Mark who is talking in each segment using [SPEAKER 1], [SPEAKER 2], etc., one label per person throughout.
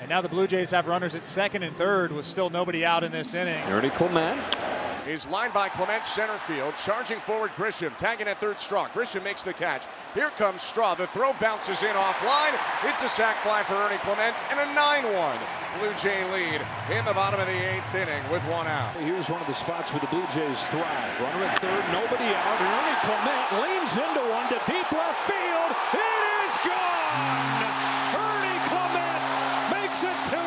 [SPEAKER 1] And now the Blue Jays have runners at second and third with still nobody out in this inning.
[SPEAKER 2] Ernie Clement
[SPEAKER 3] is lined by Clement, center field. Charging forward, Grisham. Tagging at third, Straw. Grisham makes the catch. Here comes Straw. The throw bounces in offline. It's a sac fly for Ernie Clement and a 9-1 Blue Jay lead in the bottom of the 8th inning with 1 out.
[SPEAKER 2] Here's one of the spots where the Blue Jays thrive. Runner at third, nobody out. Ernie Clement leans into one to deep left field. It is gone! Ernie Clement makes it 2-0.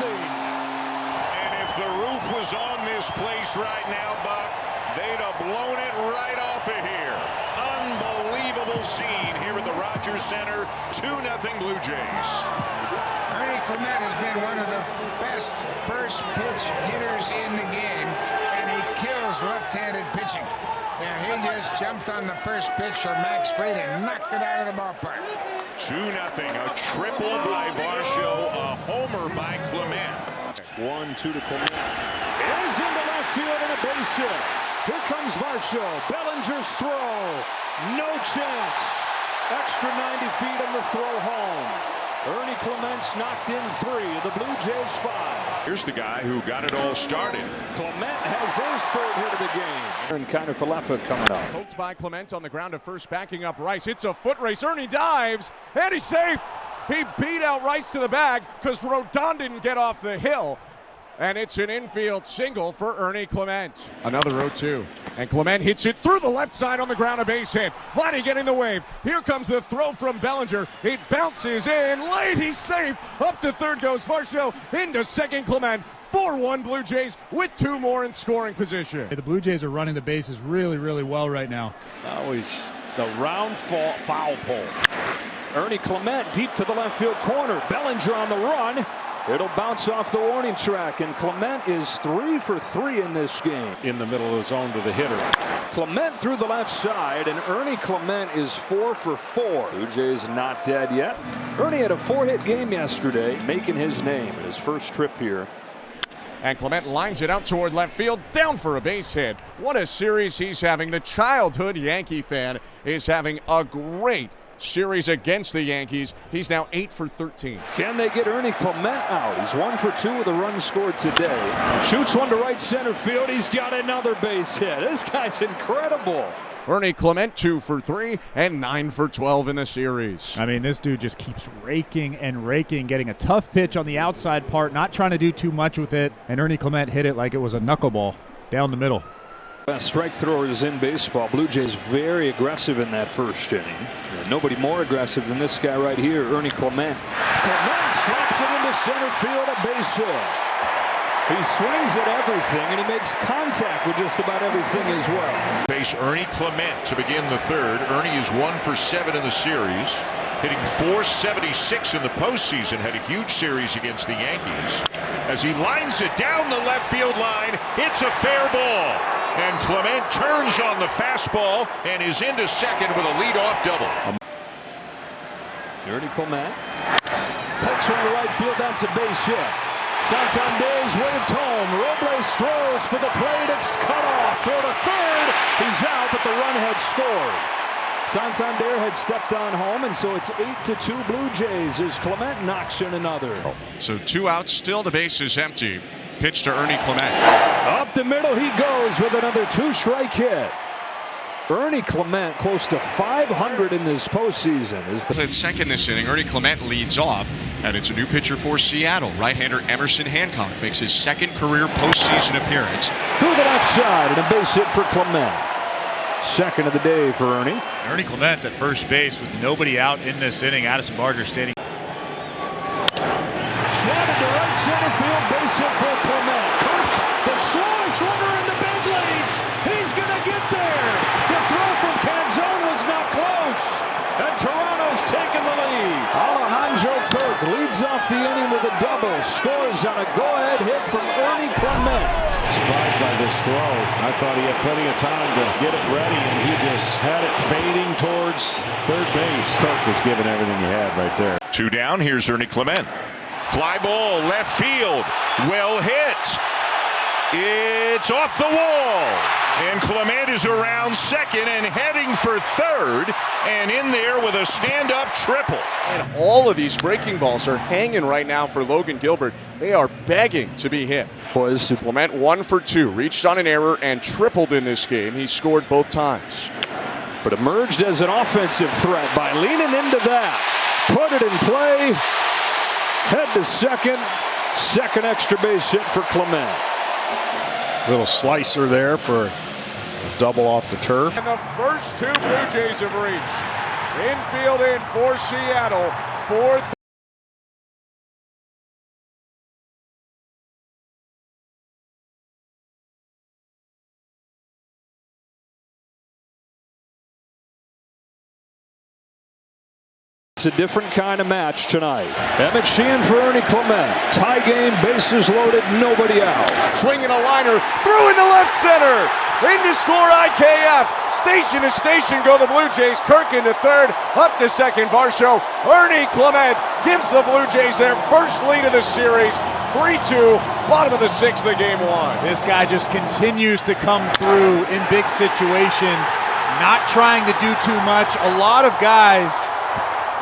[SPEAKER 4] And if the roof was on this place right now, Buck, they'd have blown it right off of here. Unbelievable scene here at the Rogers Center. 2-0 Blue Jays.
[SPEAKER 5] Ernie Clement has been one of the best first pitch hitters in the game, and he kills left-handed pitching. And he just jumped on the first pitch for Max Fried and knocked it out of the ballpark.
[SPEAKER 4] 2-0, a triple by Varsho, a homer by Clement.
[SPEAKER 2] 1-2 to Clement. Is into left field and a base hit. Here comes Varsho. Bellinger's throw. No chance. Extra 90 feet on the throw home. Ernie Clement's knocked in 3. The Blue Jays 5.
[SPEAKER 4] Here's the guy who got it all started.
[SPEAKER 2] Clement has his third hit of the game. And Connor Falefa coming up.
[SPEAKER 3] Poked by Clement on the ground to first, backing up Rice. It's a foot race. Ernie dives, and he's safe. He beat out Rice to the bag because Rodon didn't get off the hill. And it's an infield single for Ernie Clement. Another 0-2. And Clement hits it through the left side on the ground, a base hit. Vladdy getting the wave. Here comes the throw from Bellinger. It bounces in late. He's safe. Up to third goes Varsho. Into second, Clement. 4-1 Blue Jays with 2 more in scoring position.
[SPEAKER 1] The Blue Jays are running the bases really, really well right now.
[SPEAKER 2] Always the round foul pole. Ernie Clement deep to the left field corner. Bellinger on the run. It'll bounce off the warning track, and Clement is 3 for 3 in this game. In the middle of the zone to the hitter. Clement through the left side, and Ernie Clement is 4 for 4. Blue Jays not dead yet. Ernie had a 4-hit game yesterday, making his name in his first trip here.
[SPEAKER 3] And Clement lines it out toward left field, down for a base hit. What a series he's having. The childhood Yankee fan is having a great series against the Yankees. He's now 8 for 13.
[SPEAKER 2] Can they get Ernie Clement out? He's 1 for 2 with a run scored today. Shoots one to right center field. He's got another base hit. This guy's incredible.
[SPEAKER 3] Ernie Clement 2 for 3 and 9 for 12 in the series.
[SPEAKER 1] I mean, this dude just keeps raking and raking, getting a tough pitch on the outside part, not trying to do too much with it. And Ernie Clement hit it like it was a knuckleball down the middle.
[SPEAKER 2] Best strike throwers in baseball. Blue Jays very aggressive in that first inning. Nobody more aggressive than this guy right here, Ernie Clement. Clement slaps it into center field, a base hit. He swings at everything, and he makes contact with just about everything as well.
[SPEAKER 4] Base Ernie Clement to begin the third. Ernie is 1 for 7 in the series, hitting .476 in the postseason. Had a huge series against the Yankees. As he lines it down the left field line, it's a fair ball. And Clement turns on the fastball and is into second with a leadoff double.
[SPEAKER 2] Ernie Clement pokes on the right field. That's a base hit. Santander's waved home. Robles throws for the plate. It's cut off. Throw to third. He's out, but the run had scored. Santander had stepped on home, and so it's 8-2 Blue Jays as Clement knocks in another.
[SPEAKER 3] So 2 outs, still the base is empty. Pitch to Ernie Clement.
[SPEAKER 2] Up the middle he goes with another 2-strike hit. Ernie Clement close to 500 in this postseason.
[SPEAKER 3] At second this inning, Ernie Clement leads off, and it's a new pitcher for Seattle. Right-hander Emerson Hancock makes his second career postseason appearance.
[SPEAKER 2] Through the left side, and a base hit for Clement. Second of the day for Ernie.
[SPEAKER 6] Ernie Clement's at first base with nobody out in this inning. Addison Barger standing.
[SPEAKER 2] Swatted to right center field, base hit for Clement. Kirk, the slowest runner in the big leagues. He's going to get there. The throw from Canzone was not close. And Toronto's taking the lead. Alejandro Kirk leads off the inning with a double. Scores on a go-ahead hit from Ernie Clement.
[SPEAKER 7] Surprised by this throw. I thought he had plenty of time to get it ready, and he just had it fading towards third base. Kirk was giving everything he had right there.
[SPEAKER 4] 2 down. Here's Ernie Clement. Fly ball, left field. Well hit. It's off the wall. And Clement is around second and heading for third, and in there with a stand-up triple.
[SPEAKER 3] And all of these breaking balls are hanging right now for Logan Gilbert. They are begging to be hit. Clement 1 for 2, reached on an error and tripled in this game. He scored both times.
[SPEAKER 2] But emerged as an offensive threat by leaning into that. Put it in play. Head to second. Second extra base hit for Clement.
[SPEAKER 7] Little slicer there for a double off the turf.
[SPEAKER 3] And the first two Blue Jays have reached. Infield in for Seattle. Fourth.
[SPEAKER 2] It's a different kind of match tonight. Emmett Sheehan for Ernie Clement. Tie game, bases loaded, nobody out.
[SPEAKER 3] Swinging a liner, through into left center. In to score IKF. Station to station go the Blue Jays. Kirk into third, up to second. Varsho. Ernie Clement gives the Blue Jays their first lead of the series. 3-2, bottom of the sixth of game one.
[SPEAKER 1] This guy just continues to come through in big situations, not trying to do too much. A lot of guys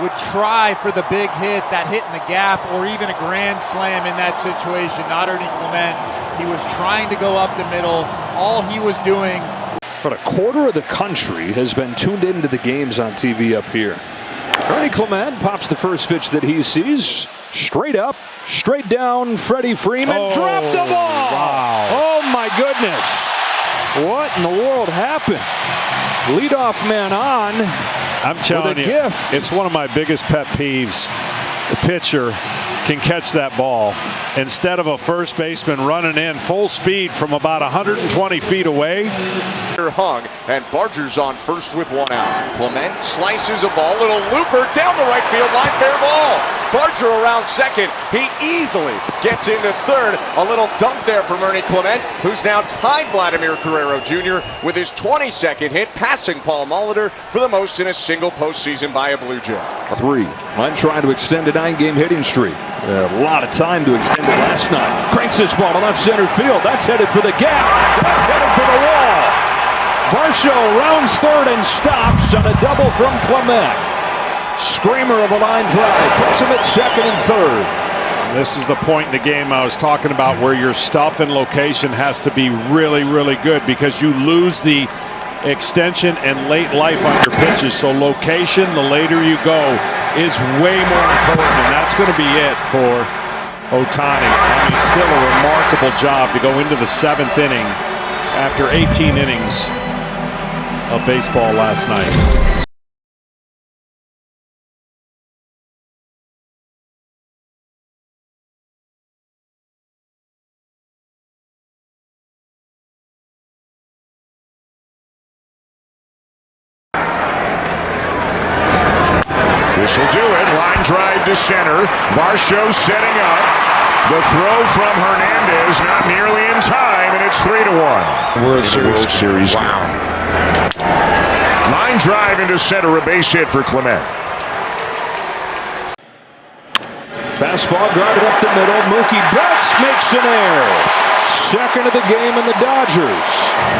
[SPEAKER 1] would try for the big hit, that hit in the gap, or even a grand slam in that situation. Not Ernie Clement. He was trying to go up the middle. All he was doing.
[SPEAKER 2] But a quarter of the country has been tuned into the games on TV up here. Ernie Clement pops the first pitch that he sees. Straight up, straight down. Freddie Freeman dropped the ball.
[SPEAKER 7] Wow.
[SPEAKER 2] Oh my goodness. What in the world happened? Leadoff man on.
[SPEAKER 7] I'm telling you,
[SPEAKER 2] gift.
[SPEAKER 7] It's one of my biggest pet peeves. The pitcher can catch that ball instead of a first baseman running in full speed from about 120 feet away.
[SPEAKER 3] Hung, and Barger's on first with one out. Clement slices a ball, little looper down the right field line, fair ball. Barger around second. He easily gets into third. A little dunk there from Ernie Clement, who's now tied Vladimir Guerrero Jr. with his 22nd hit, passing Paul Molitor for the most in a single postseason by a Blue Jay.
[SPEAKER 2] 3. Len trying to extend a 9-game hitting streak. A lot of time to extend it last night. Cranks this ball to left center field. That's headed for the gap. That's headed for the wall. Varsho rounds third and stops on a double from Clement. Screamer of a line drive. Puts him at second and third.
[SPEAKER 7] This is the point in the game I was talking about where your stuff and location has to be really, really good because you lose the extension and late life on your pitches. So location, the later you go, is way more important, and that's going to be it for Ohtani. I mean, still a remarkable job to go into the 7th inning after 18 innings of baseball last night.
[SPEAKER 4] This will do it. Line drive to center. Varsho setting up. The throw from Hernandez not nearly in time, and it's 3-1. World Series. Wow. Line drive into center, a base hit for Clement.
[SPEAKER 2] Fastball grounded up the middle. Mookie Betts makes an error. Second of the game in the Dodgers.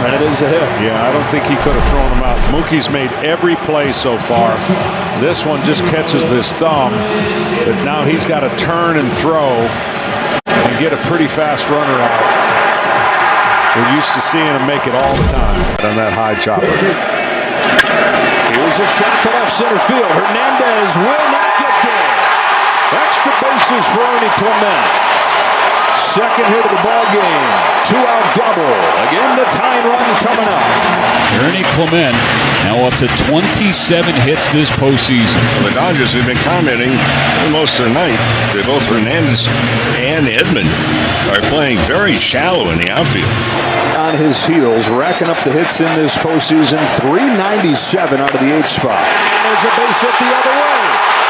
[SPEAKER 2] And it is a hit.
[SPEAKER 7] Yeah, I don't think he could have thrown him out. Mookie's made every play so far. This one just catches his thumb. But now he's got to turn and throw and get a pretty fast runner out. We're used to seeing him make it all the time on that high chopper.
[SPEAKER 2] Here's a shot to left center field. Hernandez will not get there. Extra bases for Ernie Clement. Second hit of the ball game. 2-out double. Again, the tying run coming up.
[SPEAKER 8] Ernie Clement now up to 27 hits this postseason.
[SPEAKER 9] Well, the Dodgers have been commenting most of the night that both Hernandez and Edman are playing very shallow in the outfield.
[SPEAKER 2] On his heels, racking up the hits in this postseason. 397 out of the 8th spot. And there's a base hit the other way.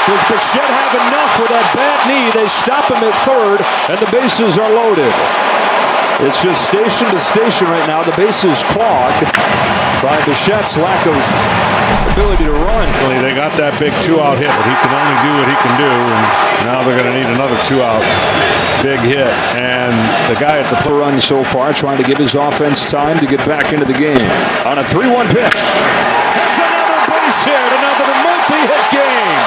[SPEAKER 2] Does Bichette have enough with that bad knee? They stop him at third, and the bases are loaded. It's just station to station right now. The base is clogged by Bichette's lack of ability to run.
[SPEAKER 7] They got that big 2-out hit, but he can only do what he can do, and now they're going to need another 2-out. big hit, and the guy at the
[SPEAKER 2] run so far, trying to give his offense time to get back into the game. On a 3-1 pitch, has another base hit, another multi-hit game.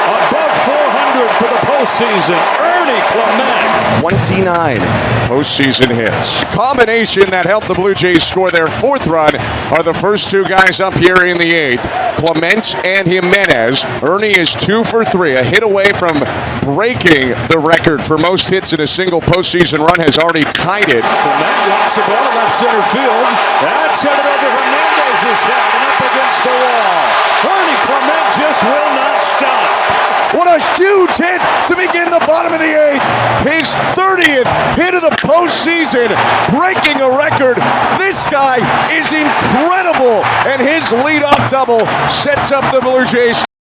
[SPEAKER 2] Above 400 for the postseason, Ernie Clement.
[SPEAKER 3] 29 postseason hits. Combination that helped the Blue Jays score their 4th run are the first 2 guys up here in the 8th, Clement and Jimenez. Ernie is 2 for 3, a hit away from breaking the record for most hits in a single postseason run, has already tied it.
[SPEAKER 2] Clement walks the ball to left center field. That's headed over Hernandez's head and up against the wall. Ernie Clement just will not stop.
[SPEAKER 3] What a huge hit to begin the bottom of the 8th. His 30th hit of the postseason, breaking a record. This guy is incredible, and his leadoff double sets up the Blue Jays